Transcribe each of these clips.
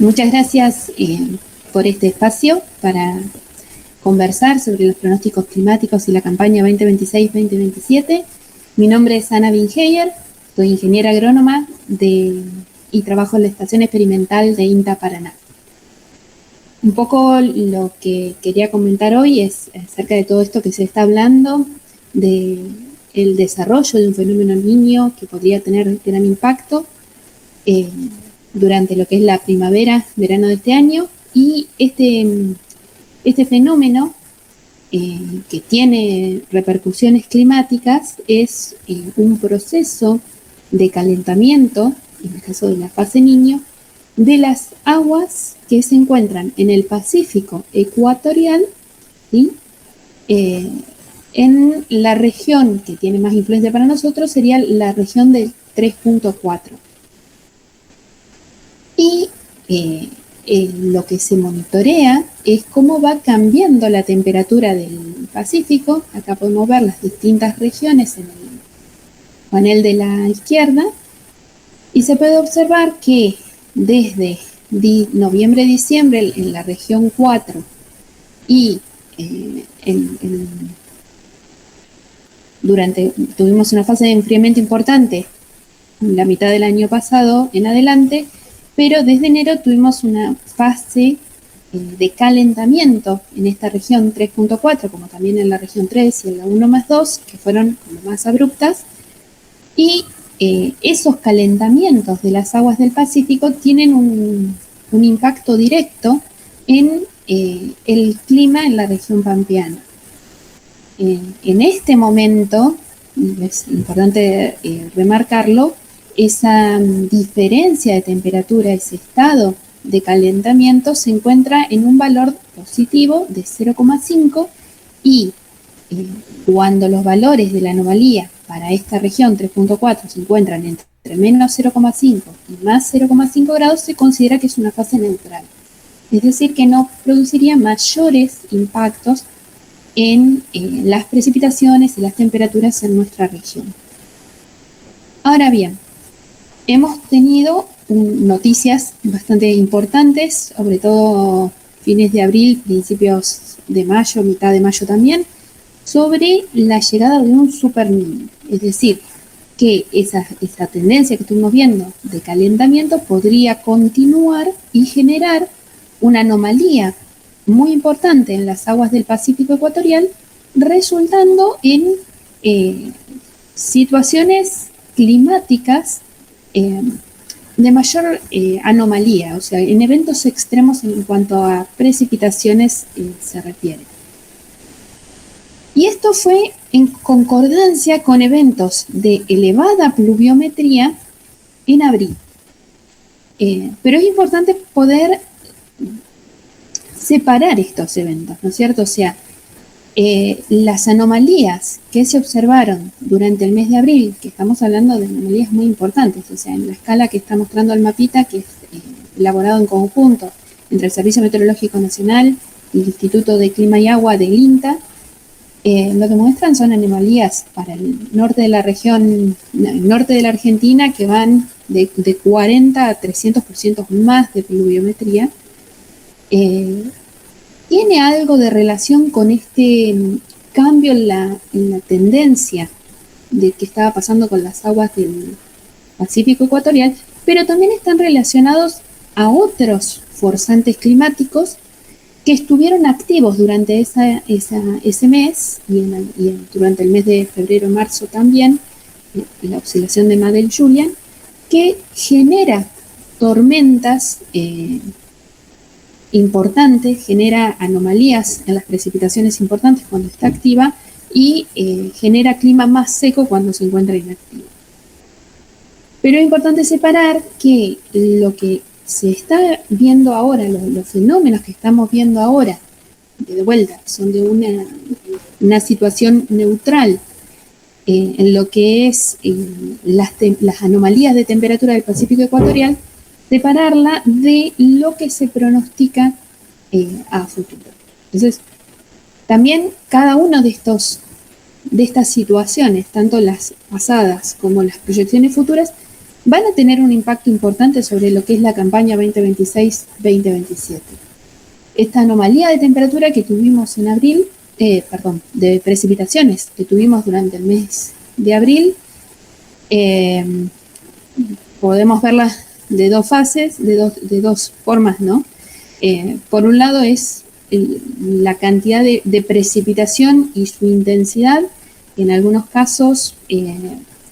Muchas gracias por este espacio para conversar sobre los pronósticos climáticos y la campaña 2026-2027. Mi nombre es Ana Bingeyer, soy ingeniera agrónoma y trabajo en la Estación Experimental de INTA Paraná. Un poco lo que quería comentar hoy es acerca de todo esto que se está hablando, del desarrollo de un fenómeno El Niño que podría tener gran impacto durante lo que es la primavera, verano de este año, y este fenómeno que tiene repercusiones climáticas es un proceso de calentamiento, en el caso de la fase Niño, de las aguas que se encuentran en el Pacífico ecuatorial, ¿sí? En la región que tiene más influencia para nosotros sería la región del 3.4. Y lo que se monitorea es cómo va cambiando la temperatura del Pacífico. Acá podemos ver las distintas regiones en el panel de la izquierda y se puede observar que desde noviembre-diciembre en la región 4 y tuvimos una fase de enfriamiento importante en la mitad del año pasado en adelante, pero desde enero tuvimos una fase de calentamiento en esta región 3.4, como también en la región 3 y en la 1+2, que fueron como más abruptas, y esos calentamientos de las aguas del Pacífico tienen un impacto directo en el clima en la región pampeana. En este momento, es importante remarcarlo, esa diferencia de temperatura, ese estado de calentamiento se encuentra en un valor positivo de 0,5 y cuando los valores de la anomalía para esta región 3.4 se encuentran entre menos 0,5 y más 0,5 grados, se considera que es una fase neutral. Es decir, que no produciría mayores impactos en las precipitaciones y las temperaturas en nuestra región. Ahora bien, hemos tenido noticias bastante importantes, sobre todo fines de abril, principios de mayo, mitad de mayo también, sobre la llegada de un super niño. Es decir, que esa tendencia que estuvimos viendo de calentamiento podría continuar y generar una anomalía muy importante en las aguas del Pacífico ecuatorial, resultando en situaciones climáticas de mayor anomalía, o sea, en eventos extremos en cuanto a precipitaciones se refiere. Y esto fue en concordancia con eventos de elevada pluviometría en abril. Pero es importante poder separar estos eventos, ¿no es cierto? O sea, las anomalías que se observaron durante el mes de abril, que estamos hablando de anomalías muy importantes, o sea, en la escala que está mostrando el mapita, que es elaborado en conjunto entre el Servicio Meteorológico Nacional y el Instituto de Clima y Agua del INTA, lo que muestran son anomalías para el norte de la región, el norte de la Argentina, que van de 40 a 300% más de pluviometría. ¿Tiene algo de relación con este cambio en la tendencia de que estaba pasando con las aguas del Pacífico ecuatorial? Pero también están relacionados a otros forzantes climáticos que estuvieron activos durante ese mes y durante el mes de febrero-marzo también, la oscilación de Madel-Julian, que genera tormentas importantes, genera anomalías en las precipitaciones importantes cuando está activa y genera clima más seco cuando se encuentra inactivo. Pero es importante separar que lo que se está viendo ahora, los fenómenos que estamos viendo ahora, de vuelta, son de una situación neutral en lo que es las anomalías de temperatura del Pacífico ecuatorial, separarla de lo que se pronostica a futuro. Entonces, también cada uno de estas situaciones, tanto las pasadas como las proyecciones futuras, van a tener un impacto importante sobre lo que es la campaña 2026-2027. Esta anomalía de temperatura que tuvimos en abril, de precipitaciones que tuvimos durante el mes de abril, podemos verla de dos fases, de dos formas, ¿no? Por un lado es la cantidad de precipitación y su intensidad, que en algunos casos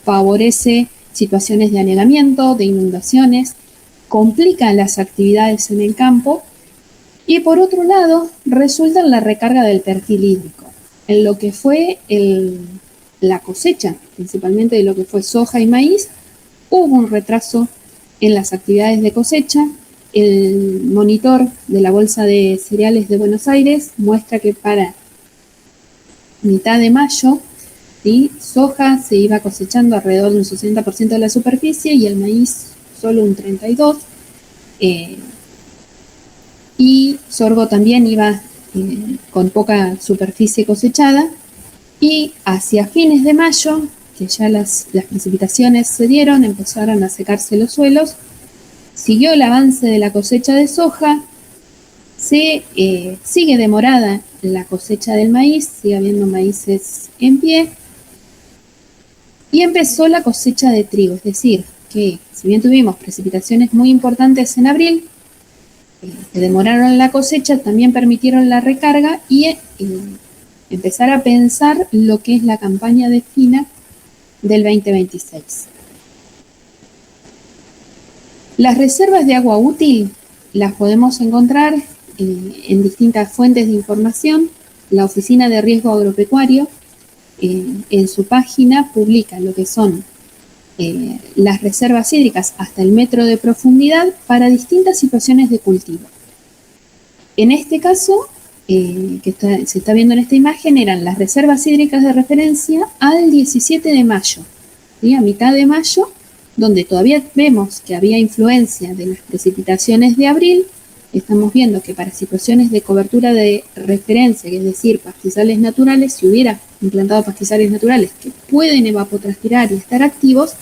favorece situaciones de anegamiento, de inundaciones, complica las actividades en el campo, y por otro lado resulta en la recarga del perfil hídrico, en lo que fue la cosecha, principalmente de lo que fue soja y maíz. Hubo un retraso en las actividades de cosecha. El monitor de la Bolsa de Cereales de Buenos Aires muestra que para mitad de mayo, ¿sí?, soja se iba cosechando alrededor de un 60% de la superficie y el maíz solo un 32%, y sorgo también iba con poca superficie cosechada. Y hacia fines de mayo, que ya las precipitaciones se dieron, empezaron a secarse los suelos, siguió el avance de la cosecha de soja, sigue demorada la cosecha del maíz, sigue habiendo maíces en pie, y empezó la cosecha de trigo, es decir, que si bien tuvimos precipitaciones muy importantes en abril, que demoraron la cosecha, también permitieron la recarga y empezar a pensar lo que es la campaña de fina del 2026. Las reservas de agua útil las podemos encontrar en distintas fuentes de información. La Oficina de Riesgo Agropecuario en su página publica lo que son las reservas hídricas hasta el metro de profundidad para distintas situaciones de cultivo. En este caso, que se está viendo en esta imagen, eran las reservas hídricas de referencia al 17 de mayo, ¿sí?, a mitad de mayo, donde todavía vemos que había influencia de las precipitaciones de abril. Estamos viendo que para situaciones de cobertura de referencia, es decir, pastizales naturales, si hubiera implantado pastizales naturales que pueden evapotranspirar y estar activos,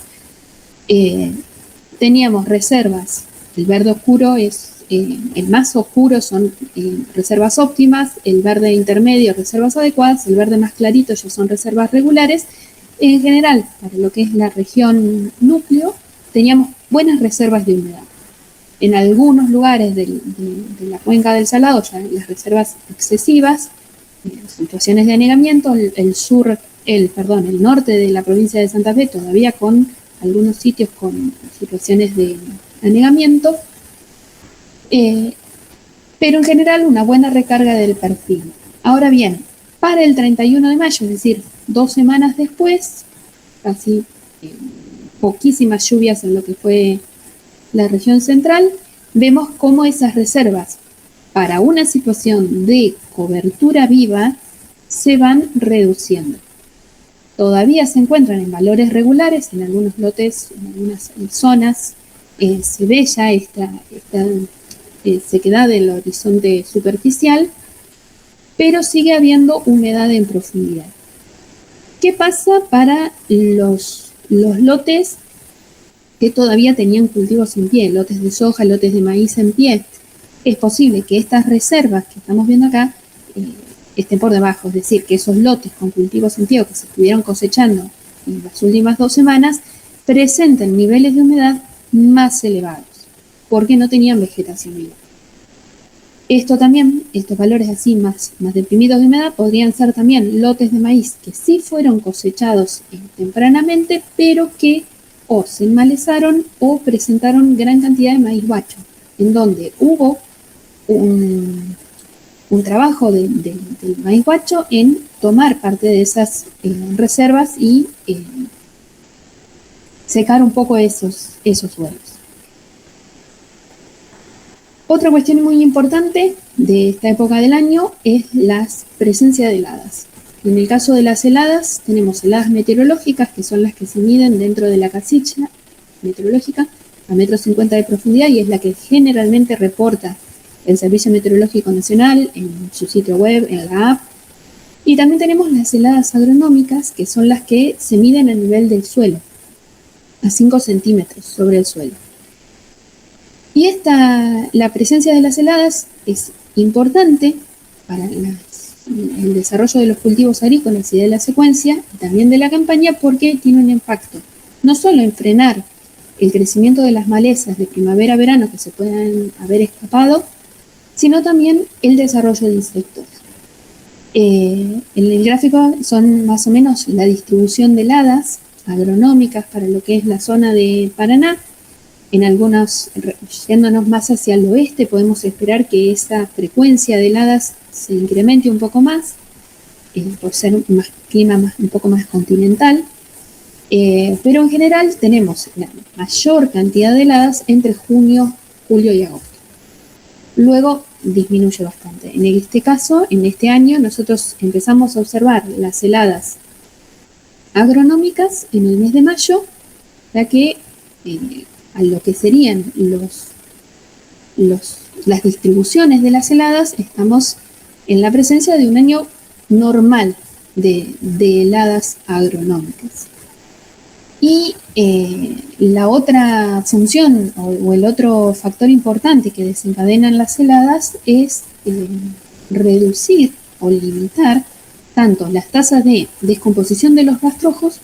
teníamos reservas. El verde oscuro es el más oscuro, son reservas óptimas; el verde intermedio, reservas adecuadas; el verde más clarito ya son reservas regulares. En general, para lo que es la región núcleo, teníamos buenas reservas de humedad. En algunos lugares de la cuenca del Salado, ya las reservas excesivas, situaciones de anegamiento. El norte de la provincia de Santa Fe todavía con algunos sitios con situaciones de anegamiento, pero en general una buena recarga del perfil. Ahora bien, para el 31 de mayo, es decir, 2 semanas después, casi poquísimas lluvias en lo que fue la región central, vemos cómo esas reservas para una situación de cobertura viva se van reduciendo. Todavía se encuentran en valores regulares, en algunos lotes, en algunas zonas se ve ya esta sequedad del horizonte superficial, pero sigue habiendo humedad en profundidad. ¿Qué pasa para los lotes que todavía tenían cultivos en pie, lotes de soja, lotes de maíz en pie? Es posible que estas reservas que estamos viendo acá estén por debajo, es decir, que esos lotes con cultivos en pie o que se estuvieron cosechando en las últimas 2 semanas presenten niveles de humedad más elevados, porque no tenían vegetación viva. Esto también, estos valores así más deprimidos de humedad, podrían ser también lotes de maíz que sí fueron cosechados tempranamente, pero que o se enmalezaron o presentaron gran cantidad de maíz guacho, en donde hubo un trabajo del maíz guacho en tomar parte de esas reservas y secar un poco esos suelos. Otra cuestión muy importante de esta época del año es la presencia de heladas. En el caso de las heladas, tenemos heladas meteorológicas, que son las que se miden dentro de la casilla meteorológica a 1,50 m de profundidad, y es la que generalmente reporta el Servicio Meteorológico Nacional en su sitio web, en la app. Y también tenemos las heladas agronómicas, que son las que se miden a nivel del suelo. a 5 centímetros sobre el suelo. Y la presencia de las heladas es importante para el desarrollo de los cultivos agrícolas y de la secuencia, y también de la campaña, porque tiene un impacto no solo en frenar el crecimiento de las malezas de primavera-verano que se puedan haber escapado, sino también el desarrollo de insectos. En el gráfico son más o menos la distribución de heladas agronómicas para lo que es la zona de Paraná. En algunas, yéndonos más hacia el oeste, podemos esperar que esa frecuencia de heladas se incremente un poco más, por ser un clima un poco más continental. Pero en general tenemos la mayor cantidad de heladas entre junio, julio y agosto. Luego disminuye bastante. En este caso, en este año, nosotros empezamos a observar las heladas agronómicas en el mes de mayo, ya que a lo que serían las distribuciones de las heladas, estamos en la presencia de un año normal de heladas agronómicas. Y la otra función o el otro factor importante que desencadenan las heladas es reducir o limitar tanto las tasas de descomposición de los rastrojos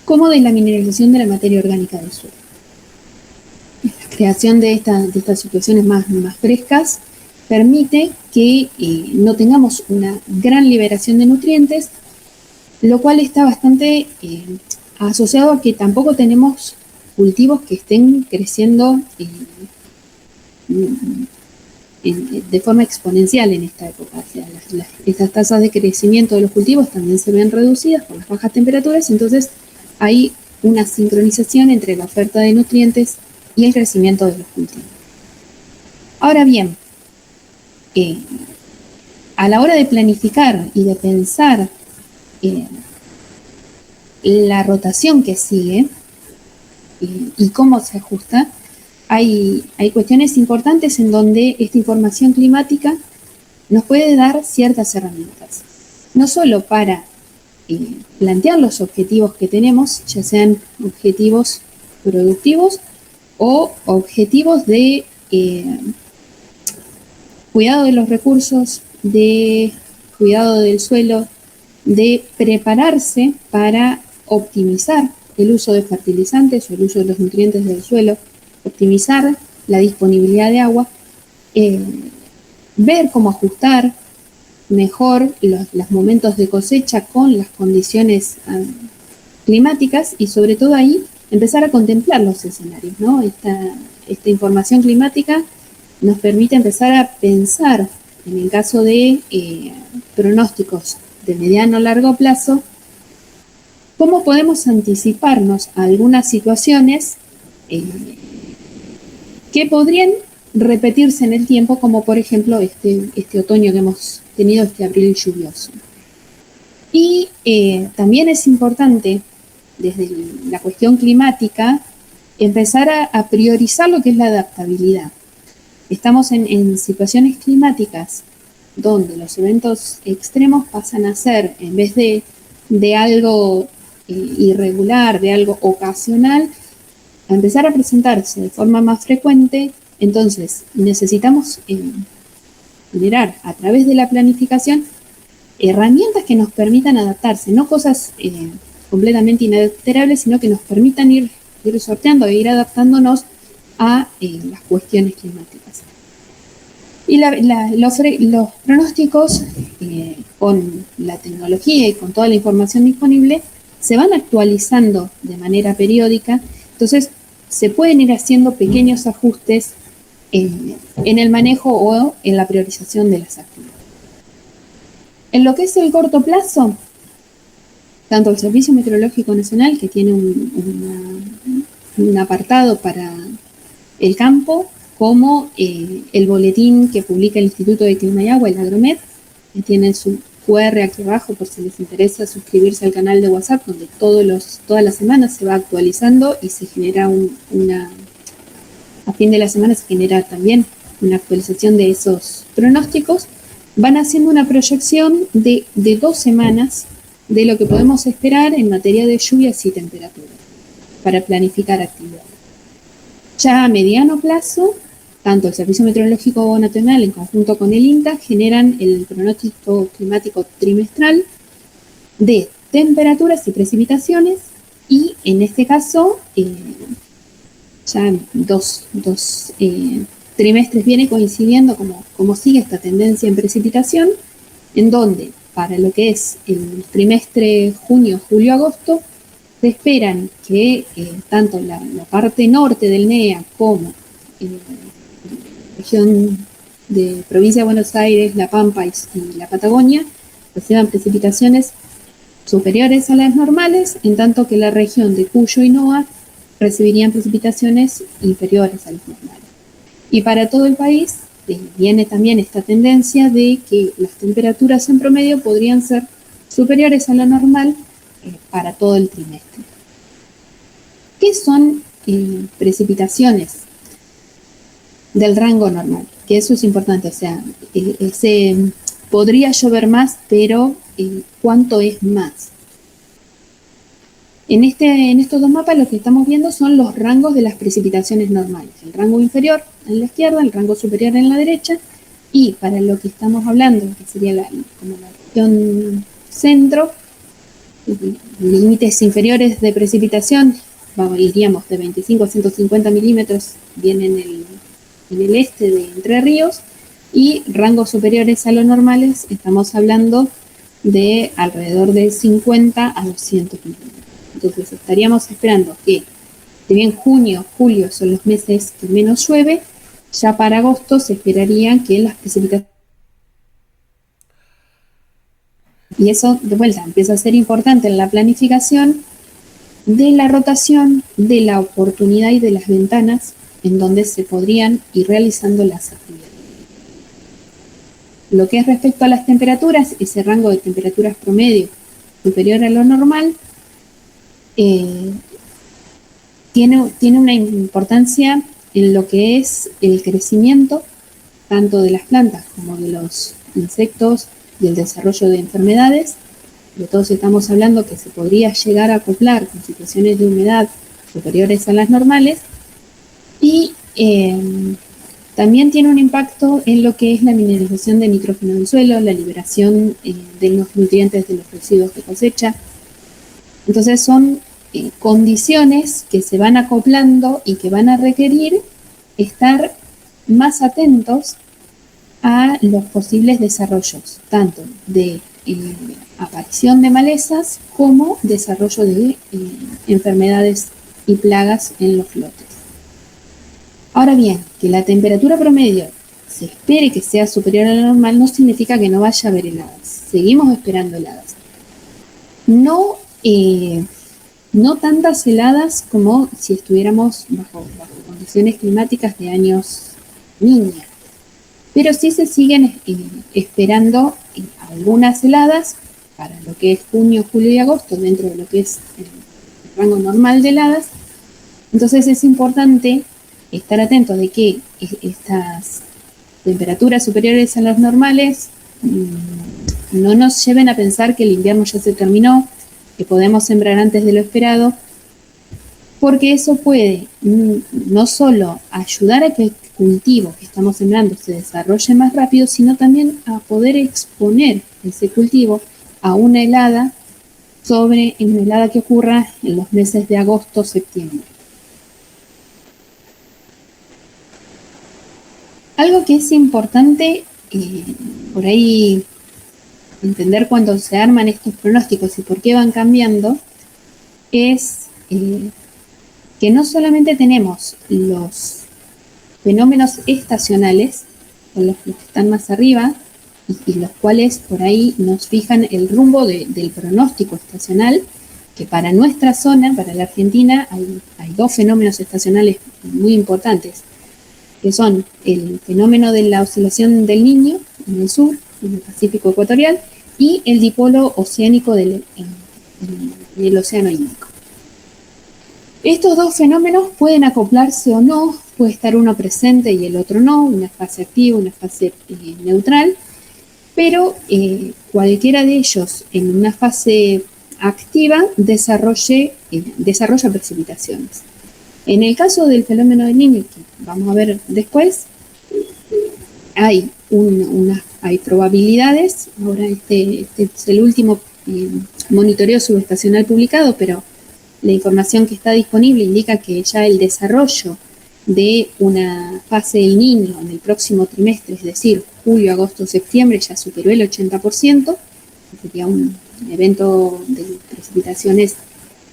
como de la mineralización de la materia orgánica del suelo. La creación de estas situaciones más frescas permite que no tengamos una gran liberación de nutrientes, lo cual está bastante asociado a que tampoco tenemos cultivos que estén creciendo de forma exponencial en esta época. O sea, estas tasas de crecimiento de los cultivos también se ven reducidas por las bajas temperaturas, entonces hay una sincronización entre la oferta de nutrientes y el crecimiento de los cultivos. Ahora bien, a la hora de planificar y de pensar la rotación que sigue y cómo se ajusta, hay cuestiones importantes en donde esta información climática nos puede dar ciertas herramientas, no solo para plantear los objetivos que tenemos, ya sean objetivos productivos o objetivos de cuidado de los recursos, de cuidado del suelo, de prepararse para optimizar el uso de fertilizantes o el uso de los nutrientes del suelo, optimizar la disponibilidad de agua, ver cómo ajustar mejor los momentos de cosecha con las condiciones climáticas y sobre todo ahí empezar a contemplar los escenarios, ¿no? Esta información climática nos permite empezar a pensar en el caso de pronósticos de mediano o largo plazo, cómo podemos anticiparnos a algunas situaciones que podrían repetirse en el tiempo, como por ejemplo este otoño que hemos tenido, este abril lluvioso. Y también es importante, desde la cuestión climática, empezar a priorizar lo que es la adaptabilidad. Estamos en situaciones climáticas donde los eventos extremos pasan a ser, en vez de algo irregular, de algo ocasional, a empezar a presentarse de forma más frecuente. Entonces necesitamos generar a través de la planificación herramientas que nos permitan adaptarse, no cosas completamente inalterables, sino que nos permitan ir sorteando e ir adaptándonos a las cuestiones climáticas. Y los pronósticos con la tecnología y con toda la información disponible se van actualizando de manera periódica, entonces se pueden ir haciendo pequeños ajustes en el manejo o en la priorización de las actividades. En lo que es el corto plazo, tanto el Servicio Meteorológico Nacional, que tiene un apartado para el campo, como el boletín que publica el Instituto de Clima y Agua, el Agromet, que tiene su QR aquí abajo por si les interesa suscribirse al canal de WhatsApp, donde todas las semanas se va actualizando y se genera a fin de la semana se genera también una actualización de esos pronósticos. Van haciendo una proyección de 2 semanas de lo que podemos esperar en materia de lluvias y temperaturas. para planificar actividades. Ya a mediano plazo, tanto el Servicio Meteorológico Nacional en conjunto con el INTA generan el pronóstico climático trimestral de temperaturas y precipitaciones, y en este caso ya dos trimestres viene coincidiendo como sigue esta tendencia en precipitación, en donde para lo que es el trimestre junio, julio, agosto, se esperan que tanto la parte norte del NEA como la región de provincia de Buenos Aires, La Pampa y la Patagonia reciban precipitaciones superiores a las normales, en tanto que la región de Cuyo y NOA recibirían precipitaciones inferiores a las normales. Y para todo el país viene también esta tendencia de que las temperaturas en promedio podrían ser superiores a lo normal para todo el trimestre. ¿Qué son precipitaciones del rango normal? Que eso es importante, o sea, podría llover más, pero ¿cuánto es más? En estos dos mapas lo que estamos viendo son los rangos de las precipitaciones normales. El rango inferior en la izquierda, el rango superior en la derecha, y para lo que estamos hablando, que sería como la región centro, límites inferiores de precipitación, iríamos de 25 a 150 milímetros, viene en el este de Entre Ríos, y rangos superiores a los normales, estamos hablando de alrededor de 50 a 200 milímetros. Entonces estaríamos esperando que, si bien junio, julio son los meses que menos llueve, ya para agosto se esperaría que las precipitaciones, y eso de vuelta empieza a ser importante en la planificación de la rotación, de la oportunidad y de las ventanas en donde se podrían ir realizando las actividades. Lo que es respecto a las temperaturas, ese rango de temperaturas promedio superior a lo normal, tiene una importancia en lo que es el crecimiento tanto de las plantas como de los insectos y el desarrollo de enfermedades. De todos estamos hablando que se podría llegar a acoplar con situaciones de humedad superiores a las normales, y también tiene un impacto en lo que es la mineralización de nitrógeno del suelo, la liberación de los nutrientes de los residuos de cosecha. Entonces son condiciones que se van acoplando y que van a requerir estar más atentos a los posibles desarrollos, tanto de aparición de malezas como desarrollo de enfermedades y plagas en los lotes. Ahora bien, que la temperatura promedio se espere que sea superior a la normal no significa que no vaya a haber heladas. Seguimos esperando heladas. No tantas heladas como si estuviéramos bajo condiciones climáticas de años niña, pero sí se siguen esperando algunas heladas para lo que es junio, julio y agosto, dentro de lo que es el rango normal de heladas. Entonces es importante estar atentos de que estas temperaturas superiores a las normales no nos lleven a pensar que el invierno ya se terminó, que podemos sembrar antes de lo esperado, porque eso puede no solo ayudar a que el cultivo que estamos sembrando se desarrolle más rápido, sino también a poder exponer ese cultivo a una helada que ocurra en los meses de agosto, septiembre. Algo que es importante por ahí entender cuando se arman estos pronósticos y por qué van cambiando es que no solamente tenemos los fenómenos estacionales, con los que están más arriba, y los cuales por ahí nos fijan el rumbo del pronóstico estacional, que para nuestra zona, para la Argentina, hay dos fenómenos estacionales muy importantes, que son el fenómeno de la oscilación del Niño en el sur, en el Pacífico ecuatorial, y el dipolo oceánico en el Océano Índico. Estos dos fenómenos pueden acoplarse o no, puede estar uno presente y el otro no, una fase activa, una fase neutral, pero cualquiera de ellos en una fase activa desarrolla precipitaciones. En el caso del fenómeno del Niño, que vamos a ver después, hay probabilidades. Ahora este es el último monitoreo subestacional publicado, pero la información que está disponible indica que ya el desarrollo de una fase del Niño en el próximo trimestre, es decir, julio, agosto, septiembre, ya superó el 80%, sería un evento de precipitaciones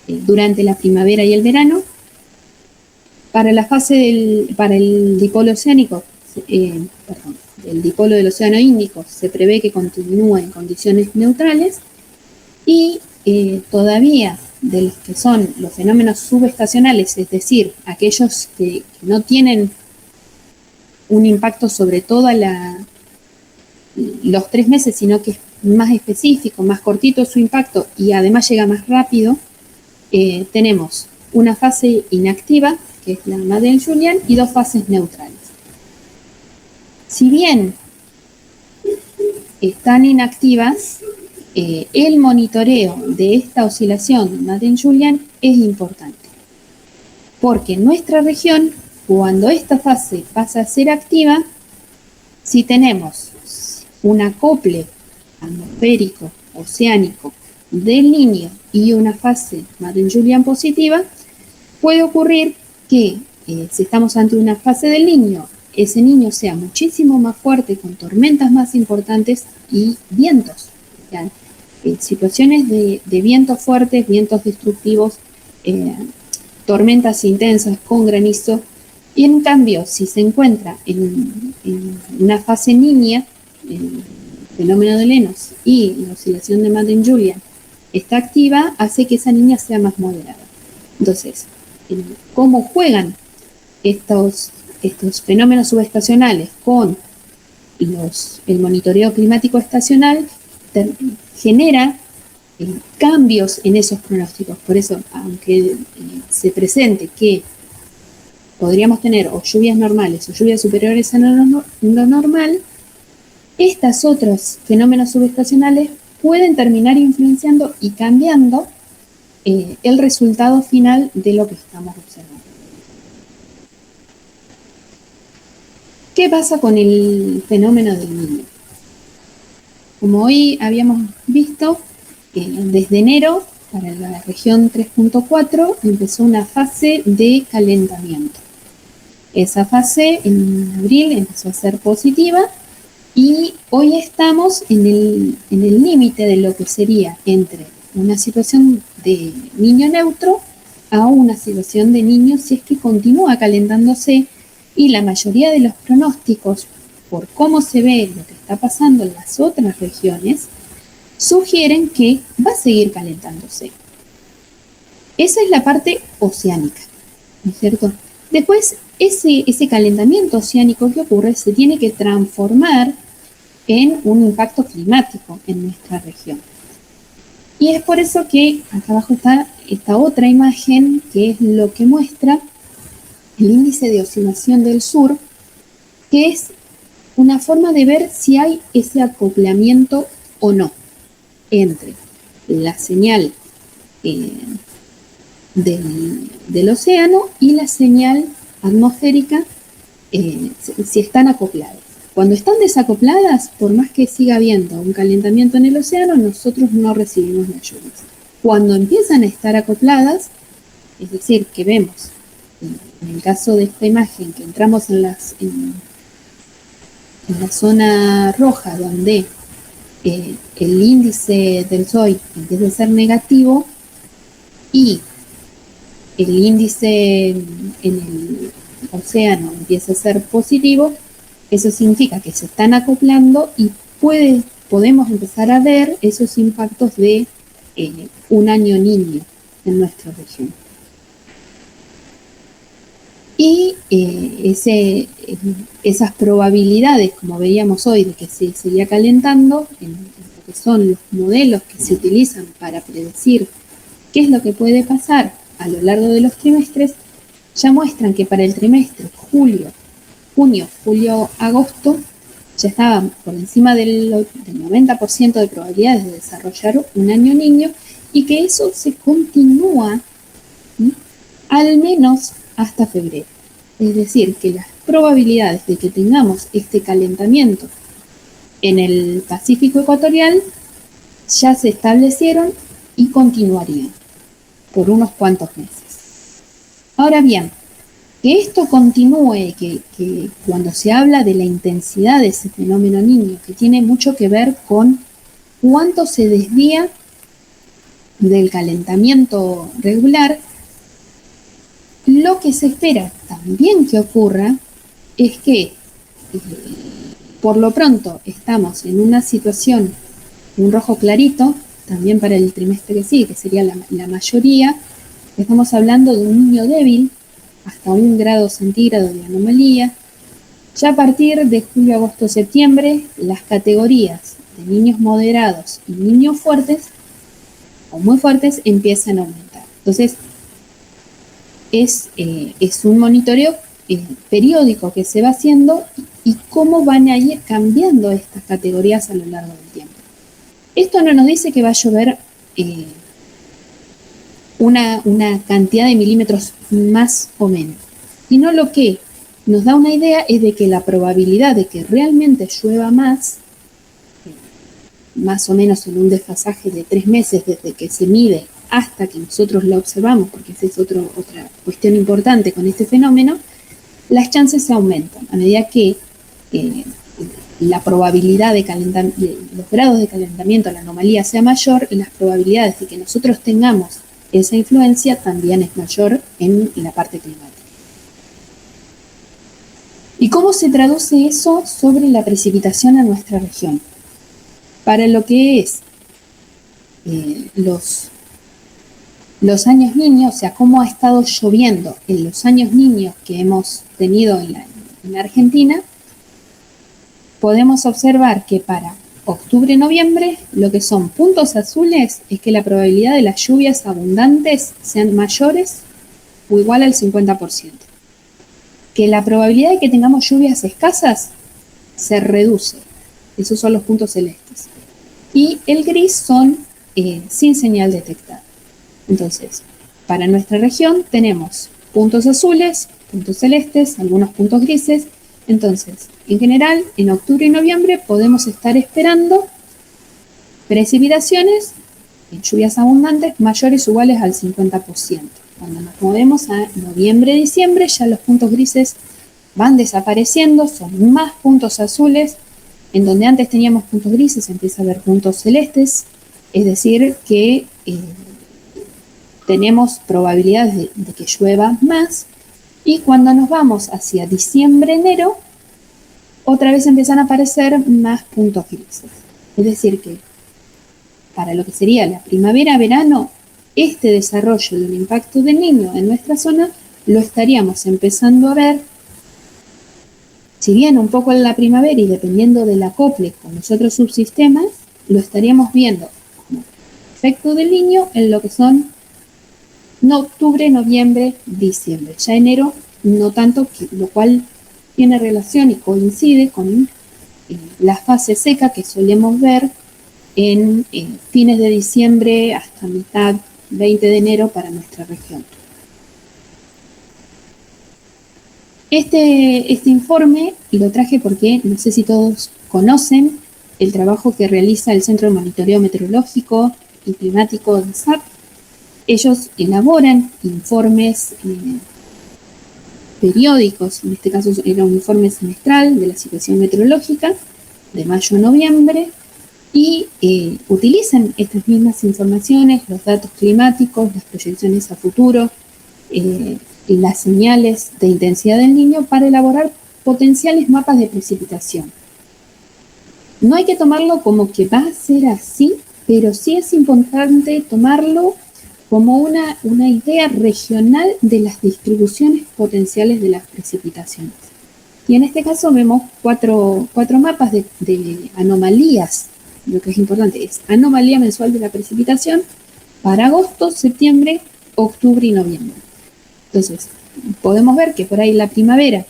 durante la primavera y el verano. Para la fase para el dipolo oceánico, el dipolo del Océano Índico, se prevé que continúe en condiciones neutrales, y todavía de los que son los fenómenos subestacionales, es decir, aquellos que no tienen un impacto sobre todos los 3 meses, sino que es más específico, más cortito su impacto y además llega más rápido, tenemos una fase inactiva, que es la Madeleine-Julian, y 2 fases neutrales. Si bien están inactivas, el monitoreo de esta oscilación Madeleine-Julian es importante, porque en nuestra región, cuando esta fase pasa a ser activa, si tenemos un acople atmosférico, oceánico del Niño y una fase Madeleine-Julian positiva, puede ocurrir que si estamos ante una fase del Niño, ese Niño sea muchísimo más fuerte, con tormentas más importantes y vientos. O sea, situaciones de vientos fuertes, vientos destructivos, tormentas intensas con granizo. Y en cambio, si se encuentra en una fase niña, el fenómeno de Lennox y la oscilación de Madeleine-Julian está activa, hace que esa niña sea más moderada. Entonces, ¿cómo juegan estos fenómenos subestacionales con el monitoreo climático estacional? Genera cambios en esos pronósticos. Por eso, aunque se presente que podríamos tener o lluvias normales o lluvias superiores a lo normal, estos otros fenómenos subestacionales pueden terminar influenciando y cambiando el resultado final de lo que estamos observando. ¿Qué pasa con el fenómeno del Niño? Como hoy habíamos visto, desde enero, para la región 3.4, empezó una fase de calentamiento. Esa fase en abril empezó a ser positiva y hoy estamos en el límite de lo que sería entre una situación de niño neutro a una situación de niño si es que continúa calentándose, y la mayoría de los pronósticos, por cómo se ve lo que está pasando en las otras regiones, sugieren que va a seguir calentándose. Esa es la parte oceánica, ¿no es cierto? Después, ese calentamiento oceánico que ocurre se tiene que transformar en un impacto climático en nuestra región. Y es por eso que acá abajo está esta otra imagen, que es lo que muestra el índice de oscilación del sur, que es una forma de ver si hay ese acoplamiento o no entre la señal del océano y la señal atmosférica, si están acopladas. Cuando están desacopladas, por más que siga habiendo un calentamiento en el océano, nosotros no recibimos las lluvias. Cuando empiezan a estar acopladas, es decir, que vemos, en el caso de esta imagen, que entramos en la zona roja, donde el índice del SOI empieza a ser negativo y el índice en el océano empieza a ser positivo, eso significa que se están acoplando y podemos empezar a ver esos impactos de un año niño en nuestra región. Y esas probabilidades, como veíamos hoy, de que se seguía calentando, en lo que son los modelos que se utilizan para predecir qué es lo que puede pasar a lo largo de los trimestres, ya muestran que para el trimestre junio, julio, agosto, ya estaban por encima del 90% de probabilidades de desarrollar un año niño, y que eso se continúa, ¿sí?, al menos hasta febrero. Es decir, que las probabilidades de que tengamos este calentamiento en el Pacífico ecuatorial ya se establecieron y continuarían por unos cuantos meses. Ahora bien, que esto continúe, que cuando se habla de la intensidad de ese fenómeno niño, que tiene mucho que ver con cuánto se desvía del calentamiento regular, lo que se espera también que ocurra es que por lo pronto estamos en una situación, un rojo clarito, también para el trimestre que sigue, que sería la mayoría. Estamos hablando de un niño débil, hasta 1 grado centígrado de anomalía. Ya a partir de julio, agosto, septiembre, las categorías de niños moderados y niños fuertes o muy fuertes empiezan a aumentar. Entonces, es un monitoreo periódico que se va haciendo y cómo van a ir cambiando estas categorías a lo largo del tiempo. Esto no nos dice que va a llover una cantidad de milímetros más o menos, sino lo que nos da una idea es de que la probabilidad de que realmente llueva más o menos en un desfasaje de 3 meses desde que se mide hasta que nosotros lo observamos, porque esa es otra cuestión importante con este fenómeno, las chances aumentan a medida que la probabilidad de los grados de calentamiento, la anomalía sea mayor, y las probabilidades de que nosotros tengamos esa influencia también es mayor en la parte climática. ¿Y cómo se traduce eso sobre la precipitación a nuestra región? Para lo que es los años niños, o sea, cómo ha estado lloviendo en los años niños que hemos tenido en la Argentina, podemos observar que para octubre-noviembre, lo que son puntos azules es que la probabilidad de las lluvias abundantes sean mayores o igual al 50%. Que la probabilidad de que tengamos lluvias escasas se reduce. Esos son los puntos celestes. Y el gris son sin señal detectada. Entonces, para nuestra región tenemos puntos azules, puntos celestes, algunos puntos grises. Entonces, en general, en octubre y noviembre podemos estar esperando precipitaciones, lluvias abundantes, mayores o iguales al 50%. Cuando nos movemos a noviembre-diciembre, ya los puntos grises van desapareciendo, son más puntos azules. En donde antes teníamos puntos grises, empieza a haber puntos celestes, es decir, que tenemos probabilidades de que llueva más. Y cuando nos vamos hacia diciembre-enero, otra vez empiezan a aparecer más puntos grises. Es decir, que para lo que sería la primavera-verano, este desarrollo del impacto del Niño en nuestra zona lo estaríamos empezando a ver, si bien un poco en la primavera y dependiendo del acople con los otros subsistemas, lo estaríamos viendo como efecto del Niño en lo que son octubre, noviembre, diciembre. Ya enero no tanto, lo cual tiene relación y coincide con la fase seca que solemos ver en fines de diciembre hasta mitad 20 de enero para nuestra región. Este informe lo traje porque no sé si todos conocen el trabajo que realiza el Centro de Monitoreo Meteorológico y Climático de SAP. Ellos elaboran informes periódicos, en este caso era un informe semestral de la situación meteorológica de mayo a noviembre, y utilizan estas mismas informaciones, los datos climáticos, las proyecciones a futuro, las señales de intensidad del Niño para elaborar potenciales mapas de precipitación. No hay que tomarlo como que va a ser así, pero sí es importante tomarlo como una idea regional de las distribuciones potenciales de las precipitaciones. Y en este caso vemos cuatro mapas de anomalías. Lo que es importante es anomalía mensual de la precipitación para agosto, septiembre, octubre y noviembre. Entonces, podemos ver que por ahí la primavera,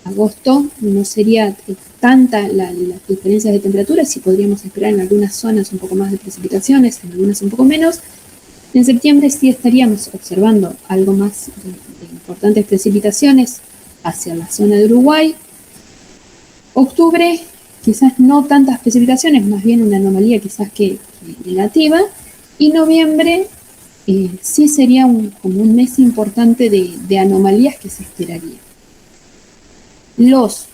agosto, no sería tanta las diferencias de temperaturas, y podríamos esperar en algunas zonas un poco más de precipitaciones, en algunas un poco menos, En septiembre sí estaríamos observando algo más de importantes precipitaciones hacia la zona de Uruguay. Octubre, quizás no tantas precipitaciones, más bien una anomalía quizás que negativa. Y noviembre sí sería como un mes importante de anomalías que se esperaría. Los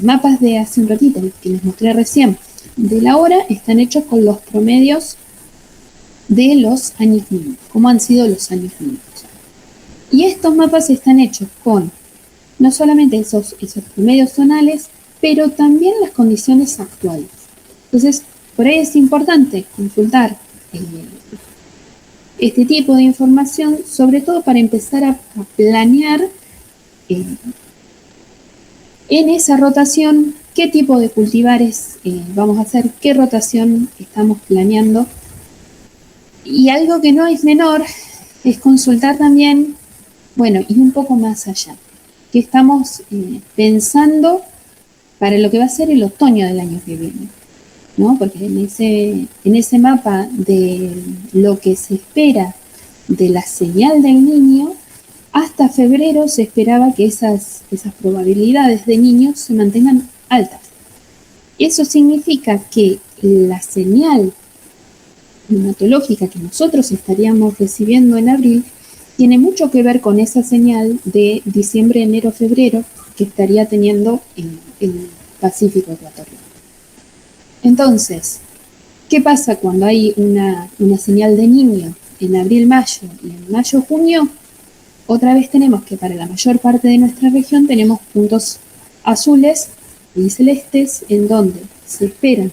mapas de hace un ratito, que les mostré recién, de la hora, están hechos con los promedios de los años mínimos, cómo han sido los años mínimos. Y estos mapas están hechos con no solamente esos promedios zonales, pero también las condiciones actuales. Entonces, por ahí es importante consultar este tipo de información, sobre todo para empezar a planear en esa rotación qué tipo de cultivares vamos a hacer, qué rotación estamos planeando. Y algo que no es menor es consultar también, bueno, y un poco más allá, que estamos pensando para lo que va a ser el otoño del año que viene, ¿no? Porque en ese mapa de lo que se espera de la señal del niño, hasta febrero se esperaba que esas probabilidades de niños se mantengan altas. Eso significa que la señal climatológica que nosotros estaríamos recibiendo en abril tiene mucho que ver con esa señal de diciembre, enero, febrero que estaría teniendo el Pacífico ecuatoriano. Entonces, ¿qué pasa cuando hay una señal de niño en abril-mayo y en mayo-junio? Otra vez tenemos que para la mayor parte de nuestra región tenemos puntos azules y celestes en donde se esperan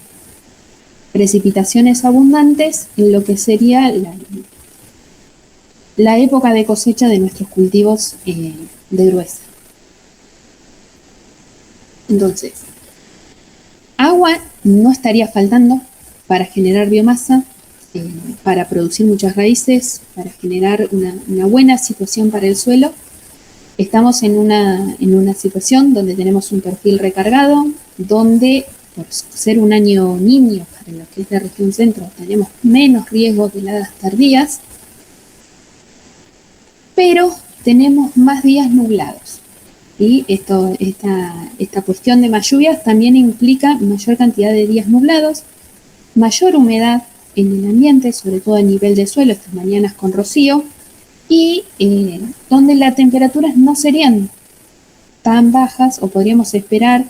precipitaciones abundantes en lo que sería la época de cosecha de nuestros cultivos de gruesa. Entonces, agua no estaría faltando para generar biomasa, para producir muchas raíces, para generar una buena situación para el suelo. Estamos en una situación donde tenemos un perfil recargado, donde por ser un año niño para lo que es la región centro tenemos menos riesgo de heladas tardías, pero tenemos más días nublados. Y esta cuestión de más lluvias también implica mayor cantidad de días nublados, mayor humedad en el ambiente, sobre todo a nivel de suelo, estas mañanas con rocío, y donde las temperaturas no serían tan bajas o podríamos esperar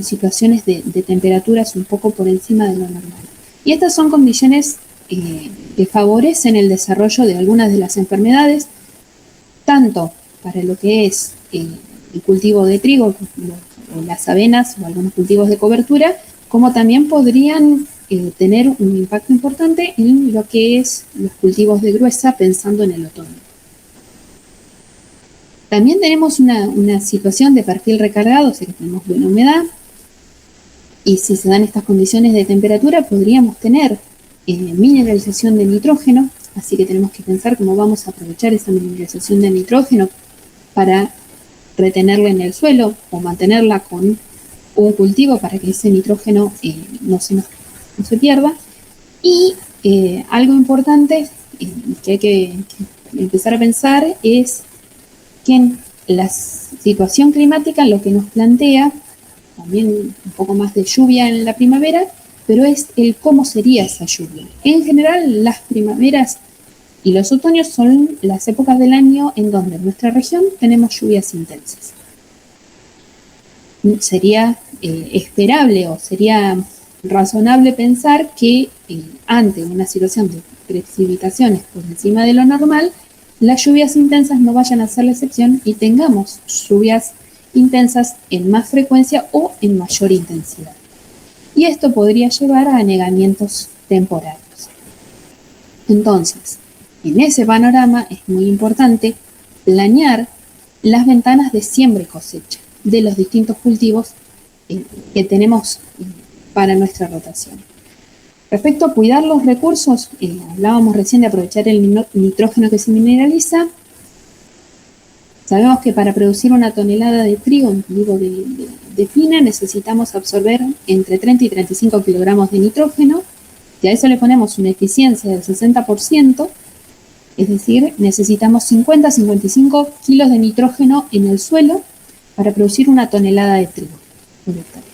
situaciones de temperaturas un poco por encima de lo normal. Y estas son condiciones que favorecen el desarrollo de algunas de las enfermedades, tanto para lo que es el cultivo de trigo o las avenas o algunos cultivos de cobertura, como también podrían tener un impacto importante en lo que es los cultivos de gruesa pensando en el otoño. También tenemos una situación de perfil recargado, o sea que tenemos buena humedad, y si se dan estas condiciones de temperatura podríamos tener mineralización de nitrógeno, así que tenemos que pensar cómo vamos a aprovechar esa mineralización de nitrógeno para retenerla en el suelo o mantenerla con un cultivo para que ese nitrógeno no se pierda. Y algo importante que hay que empezar a pensar es que en la situación climática lo que nos plantea también un poco más de lluvia en la primavera, pero es el cómo sería esa lluvia. En general, las primaveras y los otoños son las épocas del año en donde en nuestra región tenemos lluvias intensas. Sería esperable o sería razonable pensar que ante una situación de precipitaciones por encima de lo normal, las lluvias intensas no vayan a ser la excepción y tengamos lluvias intensas en más frecuencia o en mayor intensidad. Y esto podría llevar a anegamientos temporarios. Entonces, en ese panorama es muy importante planear las ventanas de siembra y cosecha de los distintos cultivos que tenemos para nuestra rotación. Respecto a cuidar los recursos, hablábamos recién de aprovechar el nitrógeno que se mineraliza. Sabemos que para producir una tonelada de trigo en cultivo de fina necesitamos absorber entre 30 y 35 kilogramos de nitrógeno, y a eso le ponemos una eficiencia del 60%, Es decir, necesitamos 50-55 kilos de nitrógeno en el suelo para producir 1 tonelada de trigo por hectárea.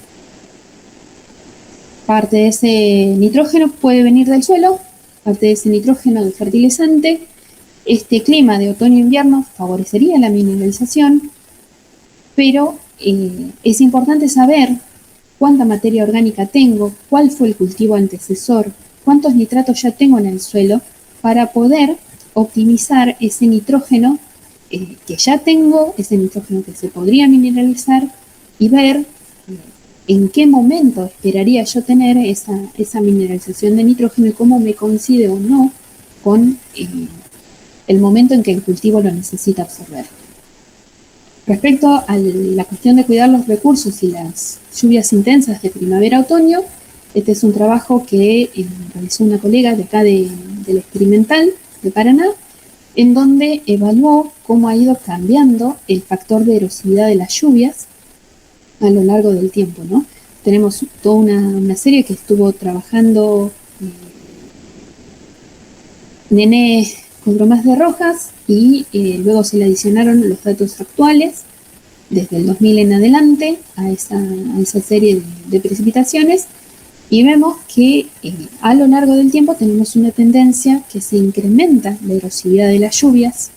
Parte de ese nitrógeno puede venir del suelo, parte de ese nitrógeno del fertilizante. Este clima de otoño-invierno favorecería la mineralización, pero es importante saber cuánta materia orgánica tengo, cuál fue el cultivo antecesor, cuántos nitratos ya tengo en el suelo para poder optimizar ese nitrógeno que ya tengo, ese nitrógeno que se podría mineralizar, y ver en qué momento esperaría yo tener esa mineralización de nitrógeno y cómo me coincide o no con el momento en que el cultivo lo necesita absorber. Respecto a la cuestión de cuidar los recursos y las lluvias intensas de primavera-otoño, este es un trabajo que realizó una colega de acá del Experimental de Paraná, en donde evaluó cómo ha ido cambiando el factor de erosividad de las lluvias a lo largo del tiempo, ¿no? Tenemos toda una serie que estuvo trabajando Nene Codromás de Rojas, y luego se le adicionaron los datos actuales desde el 2000 en adelante a esa serie de precipitaciones, y vemos que a lo largo del tiempo tenemos una tendencia que se incrementa la erosividad de las lluvias,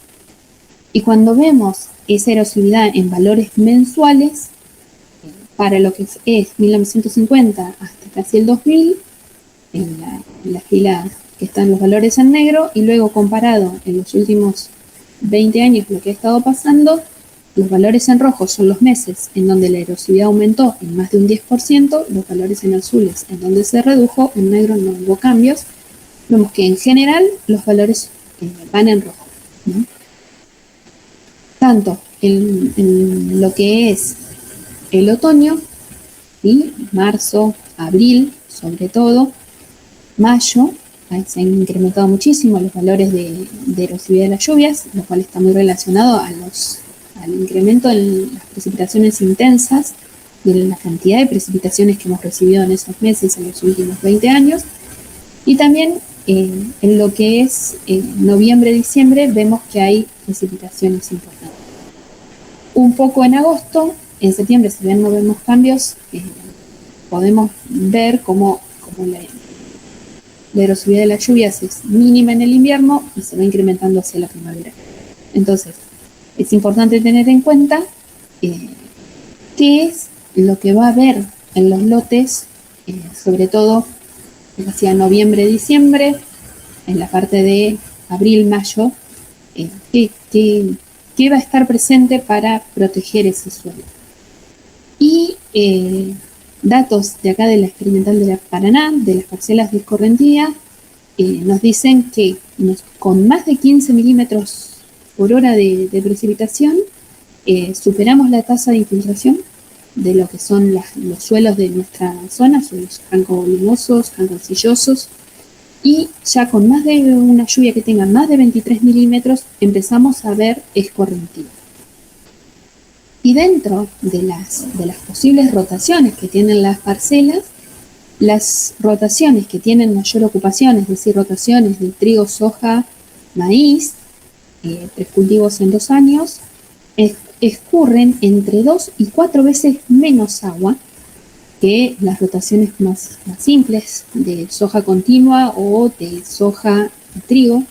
y cuando vemos esa erosividad en valores mensuales, para lo que es 1950 hasta casi el 2000, en la fila que están los valores en negro, y luego comparado en los últimos 20 años lo que ha estado pasando, los valores en rojo son los meses en donde la erosividad aumentó en más de un 10%, los valores en azules en donde se redujo, en negro no hubo cambios. Vemos que en general los valores van en rojo, ¿no? Tanto en lo que es el otoño, ¿sí? Marzo, abril, sobre todo, mayo, se han incrementado muchísimo los valores de erosividad de las lluvias, lo cual está muy relacionado al incremento en las precipitaciones intensas y en la cantidad de precipitaciones que hemos recibido en esos meses en los últimos 20 años. Y también en lo que es noviembre-diciembre vemos que hay precipitaciones importantes. Un poco en agosto, en septiembre, si bien no vemos cambios, podemos ver cómo la erosividad de las lluvias es mínima en el invierno y se va incrementando hacia la primavera. Entonces, es importante tener en cuenta qué es lo que va a haber en los lotes, sobre todo hacia noviembre-diciembre, en la parte de abril-mayo, qué va a estar presente para proteger ese suelo. Y datos de acá de la Experimental de la Paraná, de las parcelas de escorrentía, nos dicen que con más de 15 milímetros por hora de precipitación, superamos la tasa de infiltración de lo que son los suelos de nuestra zona, suelos franco-voluminosos, franco-arcillosos, y ya con más de una lluvia que tenga más de 23 milímetros empezamos a ver escorrentía. Y dentro de las posibles rotaciones que tienen las parcelas, las rotaciones que tienen mayor ocupación, es decir, rotaciones de trigo, soja, maíz, 3 cultivos en 2 años, escurren entre 2 y 4 veces menos agua que las rotaciones más simples de soja continua o de soja y trigo.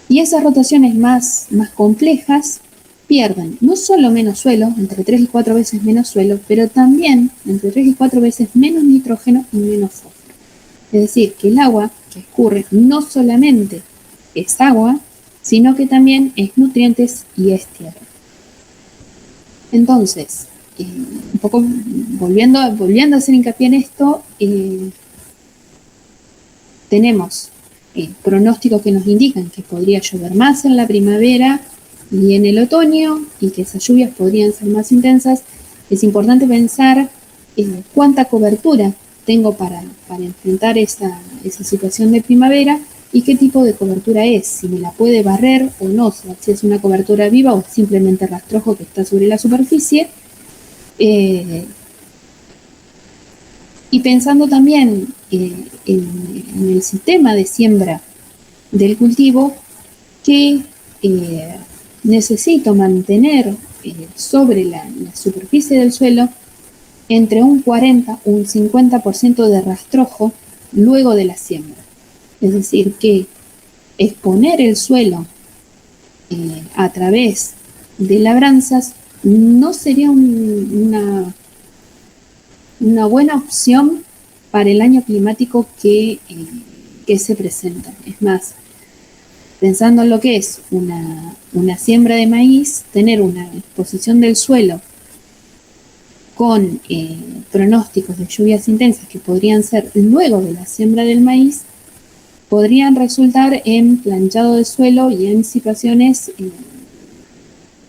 Y esas rotaciones más complejas pierden no solo menos suelo, entre 3 y 4 veces menos suelo, pero también entre 3 y 4 veces menos nitrógeno y menos fósforo. Es decir, que el agua que escurre no solamente es agua, sino que también es nutrientes y es tierra. Entonces, un poco volviendo a hacer hincapié en esto, tenemos pronósticos que nos indican que podría llover más en la primavera y en el otoño, y que esas lluvias podrían ser más intensas. Es importante pensar cuánta cobertura tengo para enfrentar esa situación de primavera y qué tipo de cobertura es, si me la puede barrer o no, si es una cobertura viva o simplemente rastrojo que está sobre la superficie. Y pensando también en el sistema de siembra del cultivo, que necesito mantener sobre la superficie del suelo entre un 40 o un 50% de rastrojo luego de la siembra. Es decir, que exponer el suelo a través de labranzas no sería una buena opción para el año climático que se presenta. Es más, pensando en lo que es una siembra de maíz, tener una exposición del suelo con pronósticos de lluvias intensas que podrían ser luego de la siembra del maíz, podrían resultar en planchado de suelo y en situaciones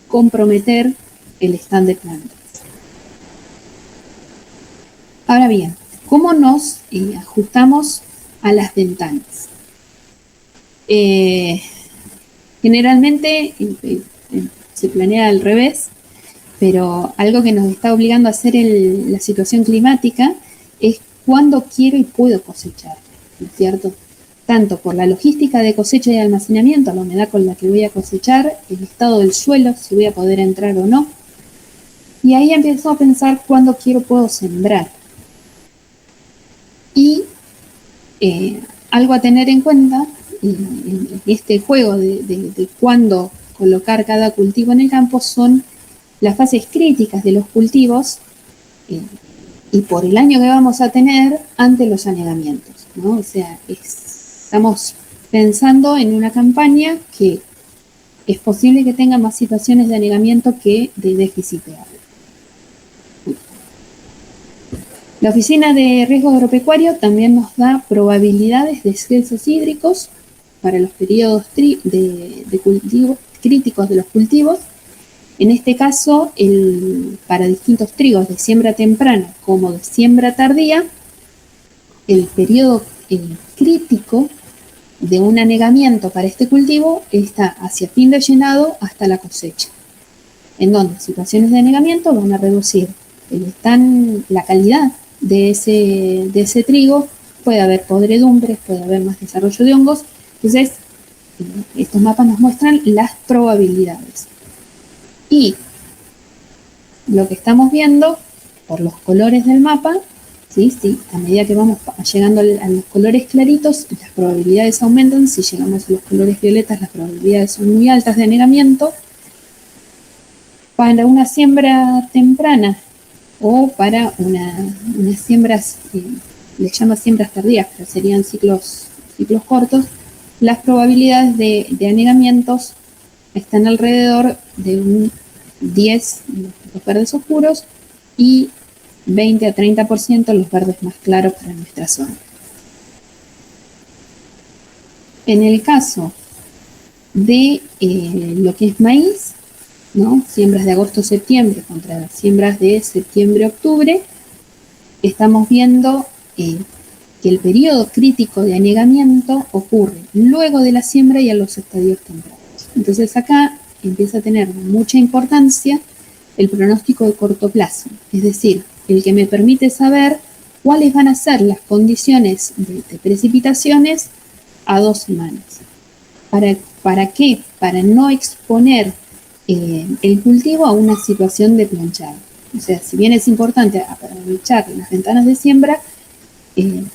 comprometer el stand de plantas. Ahora bien, ¿cómo nos ajustamos a las ventanas? Generalmente se planea al revés, pero algo que nos está obligando a hacer la situación climática es cuándo quiero y puedo cosechar, ¿no es cierto? Tanto por la logística de cosecha y almacenamiento, la humedad con la que voy a cosechar, el estado del suelo, si voy a poder entrar o no. Y ahí empiezo a pensar cuándo quiero puedo sembrar. Y algo a tener en cuenta en este juego de cuándo colocar cada cultivo en el campo son las fases críticas de los cultivos y por el año que vamos a tener ante los anegamientos, ¿no? O sea, estamos pensando en una campaña que es posible que tenga más situaciones de anegamiento que de déficit de agua. La Oficina de Riesgo Agropecuario también nos da probabilidades de excesos hídricos para los periodos de cultivo, críticos de los cultivos. En este caso, para distintos trigos de siembra temprana como de siembra tardía, el periodo crítico de un anegamiento para este cultivo está hacia fin de llenado hasta la cosecha, en donde situaciones de anegamiento van a reducir la calidad de ese trigo, puede haber podredumbres, puede haber más desarrollo de hongos. Entonces, estos mapas nos muestran las probabilidades. Y lo que estamos viendo por los colores del mapa, ¿sí? A medida que vamos llegando a los colores claritos, las probabilidades aumentan. Si llegamos a los colores violetas, las probabilidades son muy altas de anegamiento. Para una siembra temprana o para unas siembras, les llama siembras tardías, pero serían ciclos cortos, las probabilidades de anegamientos están alrededor de un 10 los verdes oscuros y 20 a 30% los verdes más claros para nuestra zona. En el caso de lo que es maíz, ¿no? Siembras de agosto-septiembre contra las siembras de septiembre-octubre, estamos viendo que el periodo crítico de anegamiento ocurre luego de la siembra y a los estadios tempranos. Entonces acá empieza a tener mucha importancia el pronóstico de corto plazo, es decir, el que me permite saber cuáles van a ser las condiciones de precipitaciones a 2 semanas. ¿Para qué? Para no exponer el cultivo a una situación de planchado. O sea, si bien es importante aprovechar las ventanas de siembra,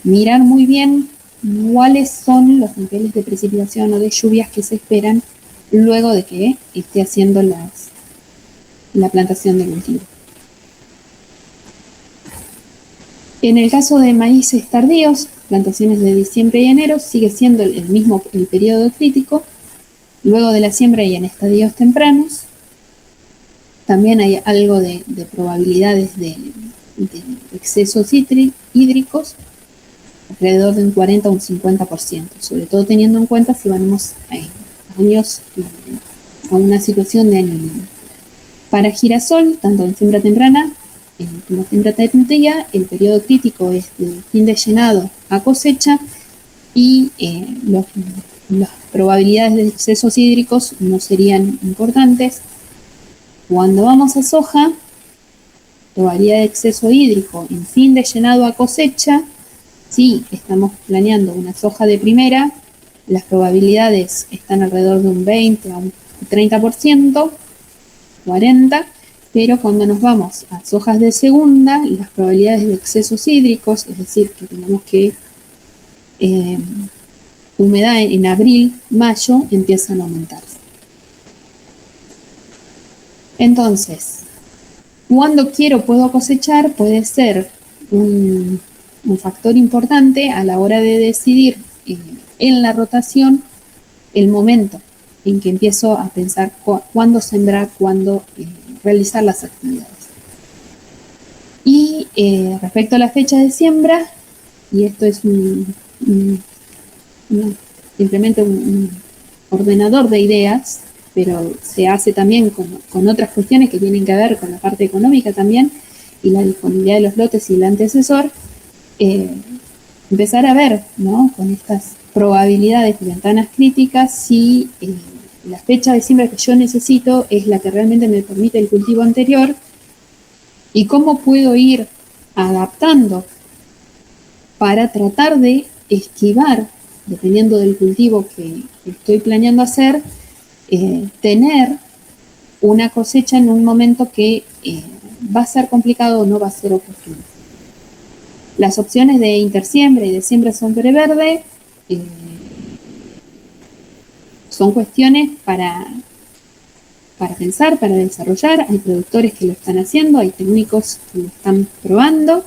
mirar muy bien cuáles son los niveles de precipitación o de lluvias que se esperan luego de que esté haciendo la plantación de cultivo. En el caso de maíces tardíos, plantaciones de diciembre y enero, sigue siendo el periodo crítico, luego de la siembra y en estadios tempranos. También hay algo de probabilidades de excesos hídricos, alrededor de un 40 a un 50%, sobre todo teniendo en cuenta si vamos a una situación de año libre. Para girasol, tanto en siembra temprana como siembra tardía, el periodo crítico es de fin de llenado a cosecha y las probabilidades de excesos hídricos no serían importantes. Cuando vamos a soja, probabilidad de exceso hídrico en fin de llenado a cosecha, si estamos planeando una soja de primera, las probabilidades están alrededor de un 20 a un 30%, 40%, pero cuando nos vamos a sojas de segunda, las probabilidades de excesos hídricos, es decir, que tenemos que humedad en abril, mayo, empiezan a aumentarse. Entonces, cuando puedo cosechar, puede ser un factor importante a la hora de decidir en la rotación el momento en que empiezo a pensar cuándo sembrar, cuándo realizar las actividades. Y respecto a la fecha de siembra, y esto es simplemente un ordenador de ideas, pero se hace también con otras cuestiones que tienen que ver con la parte económica también, y la disponibilidad de los lotes y el antecesor, empezar a ver, ¿no?, con estas probabilidades y ventanas críticas si la fecha de siembra que yo necesito es la que realmente me permite el cultivo anterior, y cómo puedo ir adaptando para tratar de esquivar, dependiendo del cultivo que estoy planeando hacer, tener una cosecha en un momento que va a ser complicado o no va a ser oportuno. Las opciones de intersiembra y de siembra sombreverde son cuestiones para pensar, para desarrollar. Hay productores que lo están haciendo, hay técnicos que lo están probando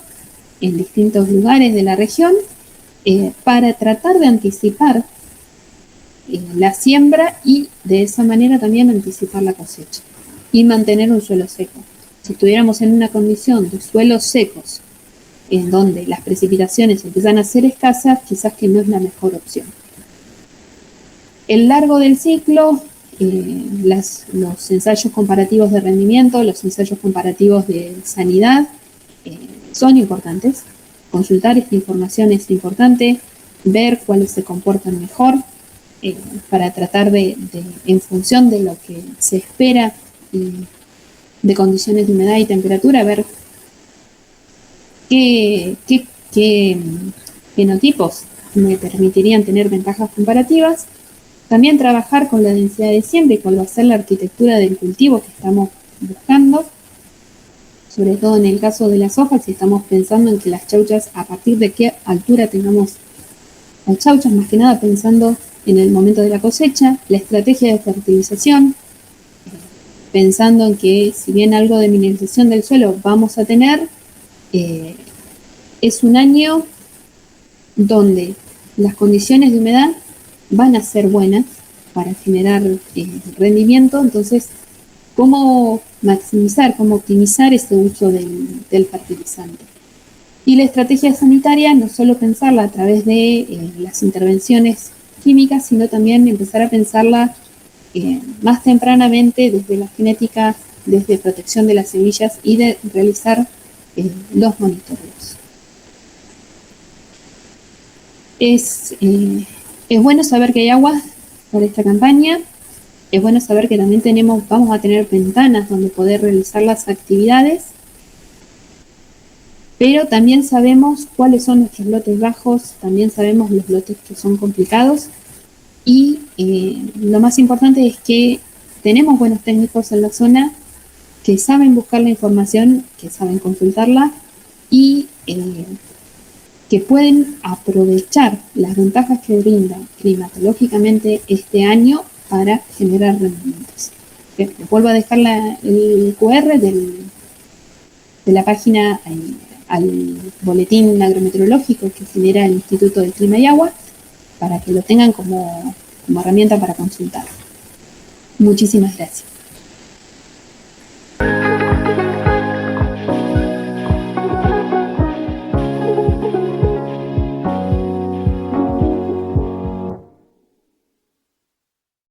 en distintos lugares de la región para tratar de anticipar la siembra y de esa manera también anticipar la cosecha y mantener un suelo seco. Si estuviéramos en una condición de suelos secos en donde las precipitaciones empiezan a ser escasas, quizás que no es la mejor opción. El largo del ciclo, los ensayos comparativos de rendimiento, los ensayos comparativos de sanidad son importantes. Consultar esta información es importante, ver cuáles se comportan mejor para tratar de, en función de lo que se espera de condiciones de humedad y temperatura, ver qué fenotipos me permitirían tener ventajas comparativas. También trabajar con la densidad de siembra y cuál va a ser la arquitectura del cultivo que estamos buscando, sobre todo en el caso de las hojas, si estamos pensando en que las chauchas, a partir de qué altura tengamos las chauchas, más que nada pensando en el momento de la cosecha, la estrategia de fertilización, pensando en que si bien algo de mineralización del suelo vamos a tener, es un año donde las condiciones de humedad van a ser buenas para generar rendimiento. Entonces, ¿cómo maximizar, cómo optimizar ese uso del fertilizante? Y la estrategia sanitaria, no solo pensarla a través de las intervenciones químicas, sino también empezar a pensarla más tempranamente desde la genética, desde protección de las semillas y de realizar los monitoreos. Es bueno saber que hay agua para esta campaña, es bueno saber que también vamos a tener ventanas donde poder realizar las actividades, pero también sabemos cuáles son nuestros lotes bajos, también sabemos los lotes que son complicados, y lo más importante es que tenemos buenos técnicos en la zona que saben buscar la información, que saben consultarla y que pueden aprovechar las ventajas que brinda climatológicamente este año para generar rendimientos. Les vuelvo a dejar el QR de la página al boletín agrometeorológico que genera el Instituto del Clima y Agua, para que lo tengan como herramienta para consultar. Muchísimas gracias.